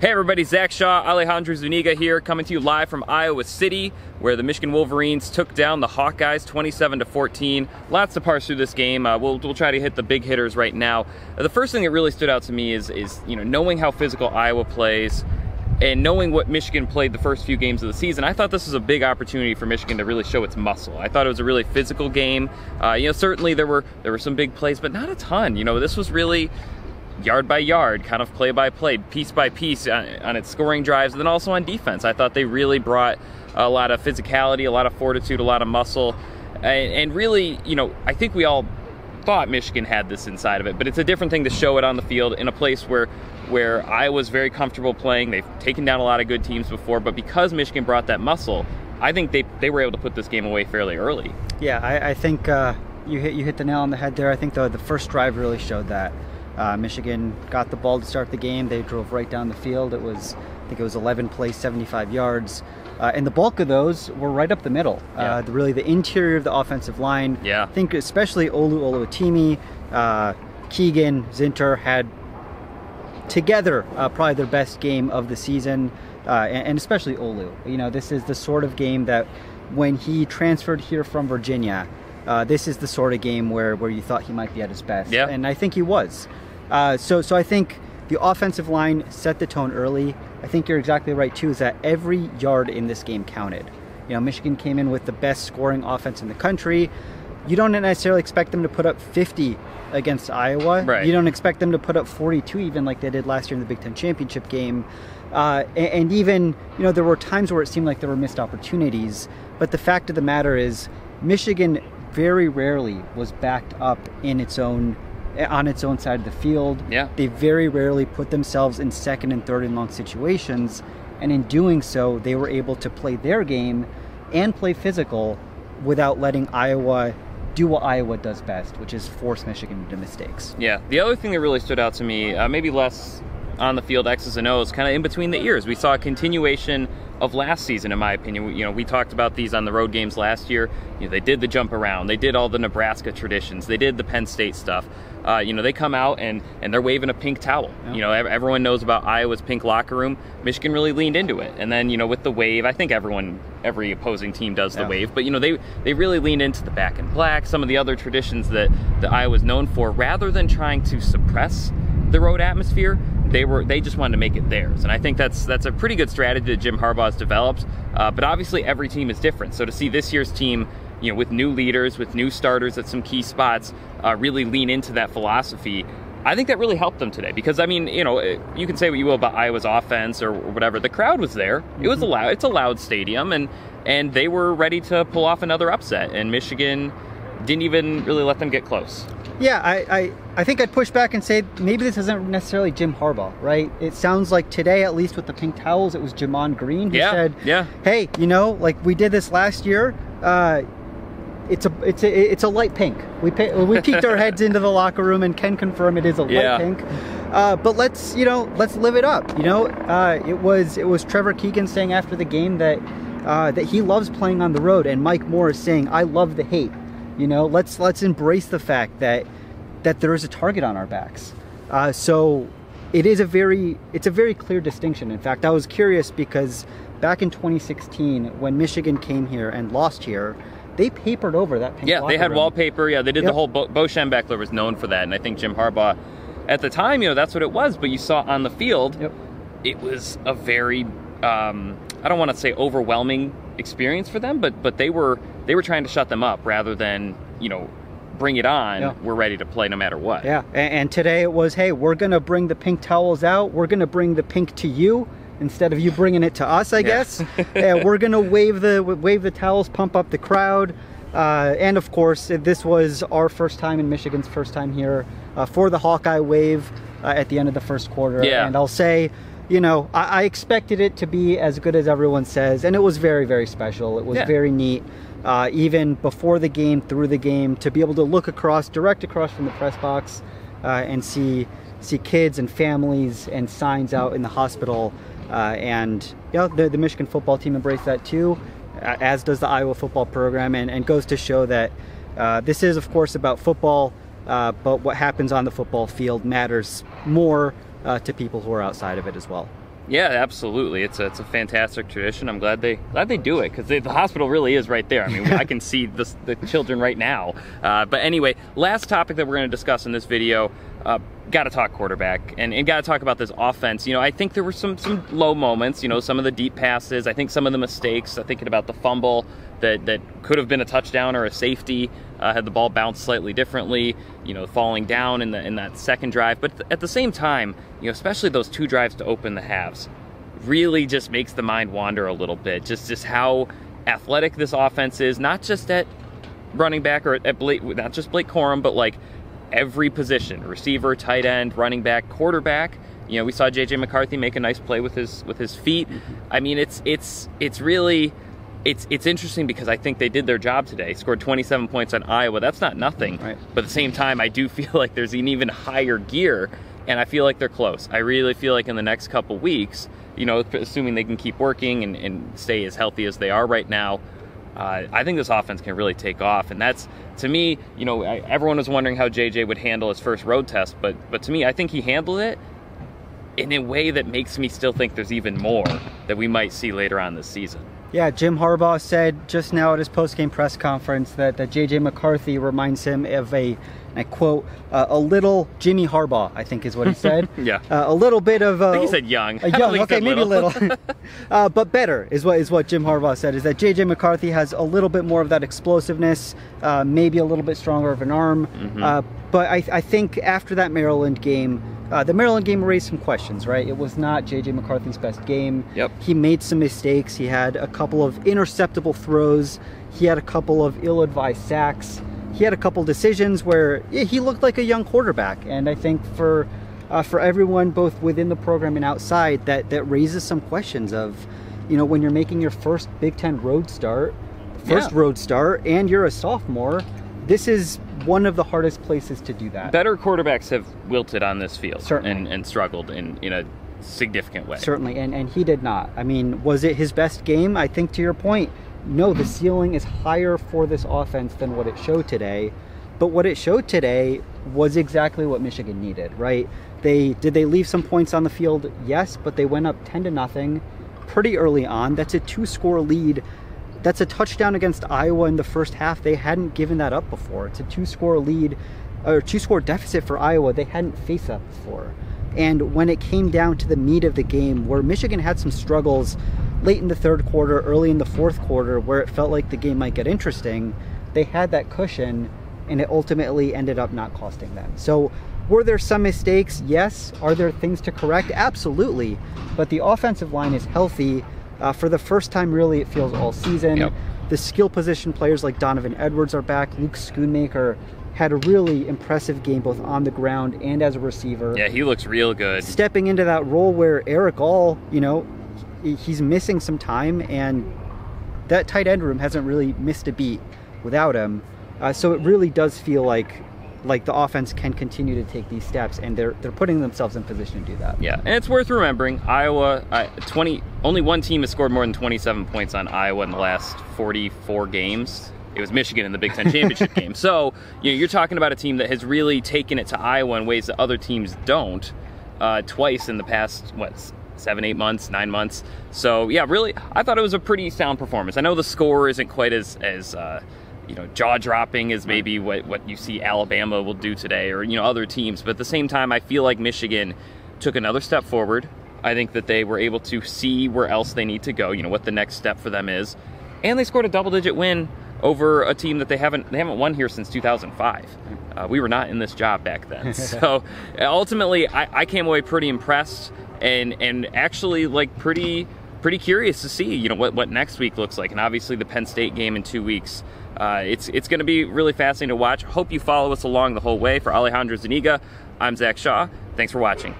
Hey everybody, Zach Shaw, Alejandro Zúñiga here, coming to you live from Iowa City, where the Michigan Wolverines took down the Hawkeyes 27-14. Lots to parse through this game. We'll try to hit the big hitters right now. The first thing that really stood out to me is knowing how physical Iowa plays and knowing what Michigan played the first few games of the season. I thought this was a big opportunity for Michigan to really show its muscle. I thought it was a really physical game. Certainly there were some big plays, but not a ton. This was really yard by yard, kind of play by play, piece by piece on its scoring drives, and then also on defense. I thought they really brought a lot of physicality, a lot of fortitude, a lot of muscle, and really, I think we all thought Michigan had this inside of it, but it's a different thing to show it on the field in a place where Iowa's very comfortable playing. They've taken down a lot of good teams before, but because Michigan brought that muscle, I think they were able to put this game away fairly early. Yeah, I think you hit the nail on the head there. I think the first drive really showed that. Michigan got the ball to start the game. They drove right down the field. I think it was 11 plays, 75 yards. And the bulk of those were right up the middle. Really the interior of the offensive line. Yeah. I think especially Oluwatimi, Keegan, Zinter had together probably their best game of the season, and especially Olu. This is the sort of game that when he transferred here from Virginia, this is the sort of game where you thought he might be at his best. Yeah. And I think he was. So I think the offensive line set the tone early. I think you're exactly right, too, is that every yard in this game counted. Michigan came in with the best scoring offense in the country. You don't necessarily expect them to put up 50 against Iowa. Right. You don't expect them to put up 42 even like they did last year in the Big Ten Championship game. And even, there were times where it seemed like there were missed opportunities. But the fact of the matter is Michigan very rarely was backed up on its own side of the field. Yeah. They very rarely put themselves in second and third and long situations, and in doing so, they were able to play their game and play physical without letting Iowa do what Iowa does best, which is force Michigan into mistakes. Yeah. The other thing that really stood out to me, maybe less on the field X's and O's, kind of in between the ears. We saw a continuation of last season, in my opinion. We talked about these on the road games last year. They did the jump around. They did all the Nebraska traditions. They did the Penn State stuff. They come out and they're waving a pink towel. Yeah. Everyone knows about Iowa's pink locker room. Michigan really leaned into it. And then, with the wave, I think every opposing team does the wave. But, they really leaned into the back in black, some of the other traditions that Iowa's known for, rather than trying to suppress the road atmosphere. They just wanted to make it theirs, and I think that's a pretty good strategy that Jim Harbaugh's developed. But obviously, every team is different. So to see this year's team, with new leaders, with new starters at some key spots, really lean into that philosophy, I think that really helped them today. Because you can say what you will about Iowa's offense or whatever. The crowd was there. It was loud. It's a loud stadium, and they were ready to pull off another upset. And Michigan didn't even really let them get close. Yeah, I think I'd push back and say maybe this isn't necessarily Jim Harbaugh, right? It sounds like today, at least with the pink towels, it was Jamon Green who said, hey, like we did this last year, it's a light pink. We peeked our heads into the locker room and can confirm it is a light pink. But let's live it up. It was Trevor Keegan saying after the game that he loves playing on the road, and Mike Moore is saying, I love the hate. Let's embrace the fact that there is a target on our backs. So it's a very clear distinction. In fact, I was curious because back in 2016, when Michigan came here and lost here, they papered over that pink they had room. wallpaper. Yeah, they did the whole. Bo Schembechler was known for that, and I think Jim Harbaugh, at the time, that's what it was. But you saw on the field, it was a very, I don't want to say overwhelming experience for them, but they were trying to shut them up rather than bring it on. We're ready to play no matter what. And today it was, hey, we're gonna bring the pink towels out, we're gonna bring the pink to you instead of you bringing it to us, I guess. We're gonna wave the towels, pump up the crowd, and of course this was our first time in Michigan's first time here for the Hawkeye wave at the end of the first quarter. And I'll say, I expected it to be as good as everyone says, and it was very, very special. It was very neat. Even before the game, through the game, to be able to look direct across from the press box and see kids and families and signs out in the hospital. And the Michigan football team embraced that too, as does the Iowa football program, and goes to show that this is, of course, about football, but what happens on the football field matters more to people who are outside of it as well. Yeah, absolutely. It's a fantastic tradition. I'm glad they do it, because the hospital really is right there. I mean, I can see the children right now. But anyway, last topic that we're going to discuss in this video. Got to talk quarterback, and got to talk about this offense. You know, I think there were some low moments. You know, some of the deep passes. I think some of the mistakes. I'm thinking about the fumble that could have been a touchdown or a safety had the ball bounced slightly differently. You know, falling down in that second drive. But at the same time, you know, especially those 2 drives to open the halves, really just makes the mind wander a little bit. Just how athletic this offense is, not just at running back or at not just Blake Corum, but like every position: receiver, tight end, running back, quarterback. You know, we saw JJ McCarthy make a nice play with his feet. I mean, it's really interesting, because I think they did their job today. Scored 27 points on Iowa. That's not nothing. Right. But at the same time, I do feel like there's an even higher gear, and I feel like they're close. I really feel like in the next couple weeks, you know, assuming they can keep working and stay as healthy as they are right now, I think this offense can really take off. And that's, to me, you know, everyone was wondering how JJ would handle his first road test, but to me, I think he handled it in a way that makes me still think there's even more that we might see later on this season. Yeah, Jim Harbaugh said just now at his post-game press conference that J.J. McCarthy reminds him of and I quote, a little Jimmy Harbaugh, I think is what he said. Yeah. A little bit of... I think he said young. Young, okay, maybe little. But better is what Jim Harbaugh said, is that J.J. McCarthy has a little bit more of that explosiveness, maybe a little bit stronger of an arm. But I think after that Maryland game, the Maryland game raised some questions, right? It was not J.J. McCarthy's best game. Yep. He made some mistakes. He had a couple of interceptable throws. He had a couple of ill-advised sacks. He had a couple decisions where he looked like a young quarterback. And I think for everyone, both within the program and outside, that raises some questions of, you know, when you're making your first Big Ten road start, road start, and you're a sophomore, this is one of the hardest places to do that. Better quarterbacks have wilted on this field. Certainly. And struggled in a significant way. Certainly, and he did not. I mean, was it his best game? I think, to your point, no, the ceiling is higher for this offense than what it showed today. But what it showed today was exactly what Michigan needed, right? Did they leave some points on the field? Yes, but they went up 10-0 pretty early on. That's a 2-score lead. That's a touchdown against Iowa in the first half. They hadn't given that up before. It's a 2-score lead, or 2-score deficit for Iowa. They hadn't faced that before. And when it came down to the meat of the game, where Michigan had some struggles late in the third quarter, early in the fourth quarter, where it felt like the game might get interesting, they had that cushion, and it ultimately ended up not costing them. So were there some mistakes? Yes. Are there things to correct? Absolutely. But the offensive line is healthy. For the first time, really, it feels all season. Yep. The skill position players like Donovan Edwards are back. Luke Schoonmaker had a really impressive game both on the ground and as a receiver. Yeah, he looks real good. Stepping into that role where Eric All, you know, he's missing some time, and that tight end room hasn't really missed a beat without him. So it really does feel like the offense can continue to take these steps, and they're putting themselves in position to do that. Yeah, and it's worth remembering, Iowa, only one team has scored more than 27 points on Iowa in the last 44 games. It was Michigan in the Big Ten championship game. So, you know, you're talking about a team that has really taken it to Iowa in ways that other teams don't, twice in the past, 7, 8 months, 9 months. So, yeah, really, I thought it was a pretty sound performance. I know the score isn't quite as you know, jaw-dropping as maybe what you see Alabama will do today, or, you know, other teams. But at the same time, I feel like Michigan took another step forward. I think that they were able to see where else they need to go, you know, what the next step for them is. And they scored a double-digit win over a team that they haven't won here since 2005. We were not in this job back then. So ultimately, I came away pretty impressed and actually like pretty curious to see, you know, what next week looks like. And obviously the Penn State game in 2 weeks. It's going to be really fascinating to watch. Hope you follow us along the whole way. For Alejandro Zúñiga, I'm Zach Shaw. Thanks for watching.